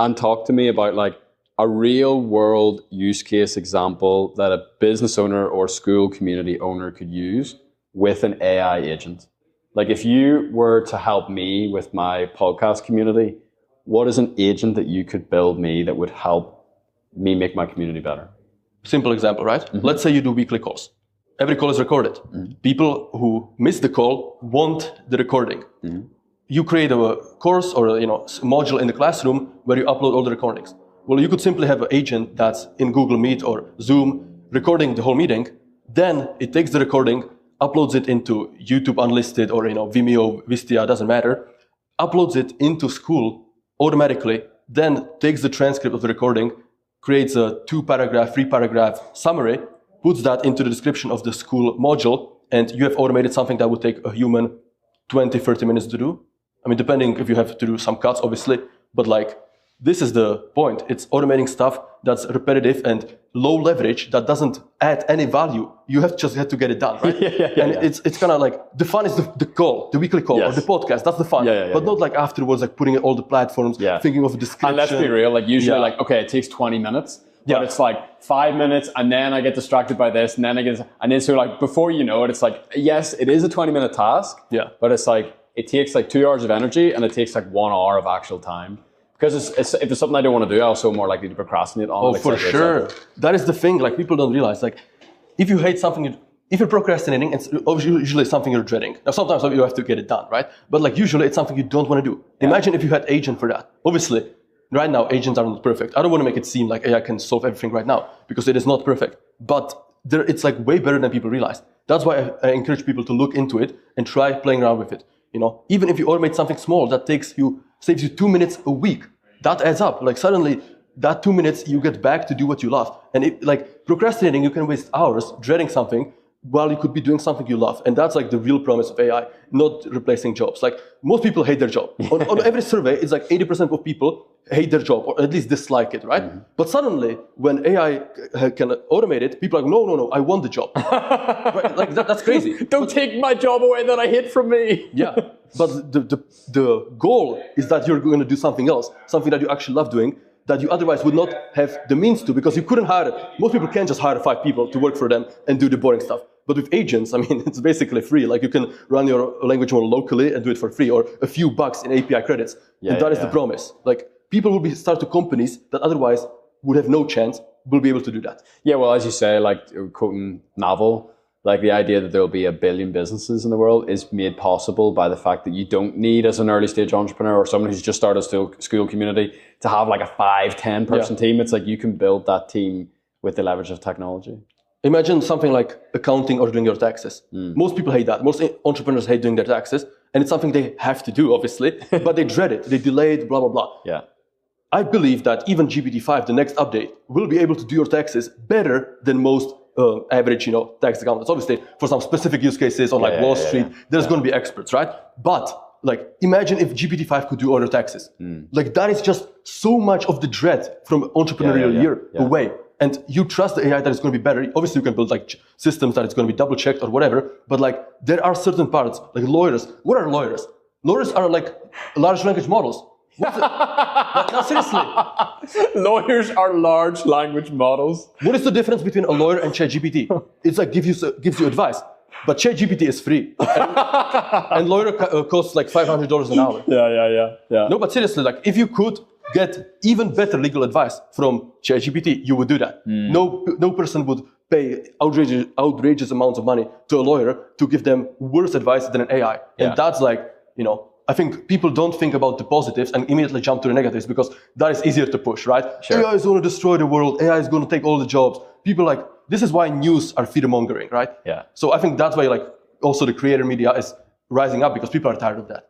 and talk to me about like a real world use case example that a business owner or school community owner could use with an AI agent. Like if you were to help me with my podcast community, what is an agent that you could build me that would help me make my community better? Simple example, right? Mm-hmm. Let's say you do weekly calls. Every call is recorded. Mm-hmm. People who miss the call want the recording. Mm-hmm. You create a course or module in the classroom where you upload all the recordings. Well, you could simply have an agent that's in Google Meet or Zoom recording the whole meeting. Then it takes the recording, uploads it into YouTube Unlisted or Vimeo, Wistia, doesn't matter. Uploads it into Skool automatically. Then takes the transcript of the recording, creates a 2-paragraph, 3-paragraph summary, puts that into the description of the Skool module, and you have automated something that would take a human 20, 30 minutes to do. I mean, depending if you have to do some cuts, obviously, but like, this is the point. It's automating stuff that's repetitive and low leverage that doesn't add any value. You just have to get it done, right? It's kind of like, the fun is the call, the weekly call, or the podcast. That's the fun. But not like afterwards, like putting in all the platforms, thinking of a description. And let's be real, like usually like, okay, it takes 20 minutes. But it's like 5 minutes and then I get distracted by this and then I get, and then so like before you know it, it's like, yes, it is a 20-minute task. But it's like, it takes like 2 hours of energy and it takes like 1 hour of actual time. Because if it's something I don't want to do, I'm also more likely to procrastinate on it. Oh, for sure. That is the thing, like people don't realize, like if you hate something, if you're procrastinating, it's usually something you're dreading. Now, sometimes you have to get it done, right? But like usually it's something you don't want to do. Imagine if you had agent for that. Obviously, right now, agents are not perfect. I don't want to make it seem like AI can solve everything right now because it is not perfect. But it's like way better than people realize. That's why I encourage people to look into it and try playing around with it. Even if you automate something small that saves you 2 minutes a week, that adds up. Like suddenly, that 2 minutes you get back to do what you love. And like procrastinating, you can waste hours dreading something while you could be doing something you love. And that's like the real promise of AI, not replacing jobs. Like most people hate their job. On every survey, it's like 80% of people hate their job or at least dislike it, right? Mm-hmm. But suddenly, when AI can automate it, people are like, no, I want the job. Right? Like that's crazy. Don't take my job away that I hate from me. Yeah, but the goal is that you're going to do something else, something that you actually love doing, that you otherwise would not have the means to, because you couldn't most people can't just hire 5 people to work for them and do the boring stuff. But with agents, I mean, it's basically free. Like you can run your language model locally and do it for free, or a few bucks in API credits. And that is the promise. Like people will start to companies that otherwise would have no chance, will be able to do that. Yeah, well, as you say, like quoting Naval, like the idea that there will be 1 billion businesses in the world is made possible by the fact that you don't need, as an early stage entrepreneur or someone who's just started a school community, to have like a 5-10 person team. It's like you can build that team with the leverage of technology. Imagine something like accounting or doing your taxes. Most people hate that. Most entrepreneurs hate doing their taxes. And it's something they have to do, obviously, but they dread it. They delay it, blah, blah, blah. Yeah. I believe that even GPT-5, the next update, will be able to do your taxes better than most average, tax accountants. Obviously, for some specific use cases on Wall Street, there's going to be experts, right? But like, imagine if GPT-5 could do all your taxes. Like that is just so much of the dread from entrepreneurial year away. And you trust the AI that it's going to be better. Obviously, you can build like systems that it's going to be double checked or whatever. But like, there are certain parts, like lawyers. What are lawyers? Lawyers are like large language models. No, seriously. Lawyers are large language models. What is the difference between a lawyer and ChatGPT? It's like gives you advice. But ChatGPT is free. And lawyer costs like $500 an hour. Yeah. No, but seriously, like if you could get even better legal advice from ChatGPT, you would do that. No person would pay outrageous amounts of money to a lawyer to give them worse advice than an AI. And that's like, I think people don't think about the positives and immediately jump to the negatives because that is easier to push, right? Sure. AI is going to destroy the world. AI is going to take all the jobs. People like, this is why news are fear-mongering, right? Yeah. So I think that's why like also the creator media is rising up because people are tired of that.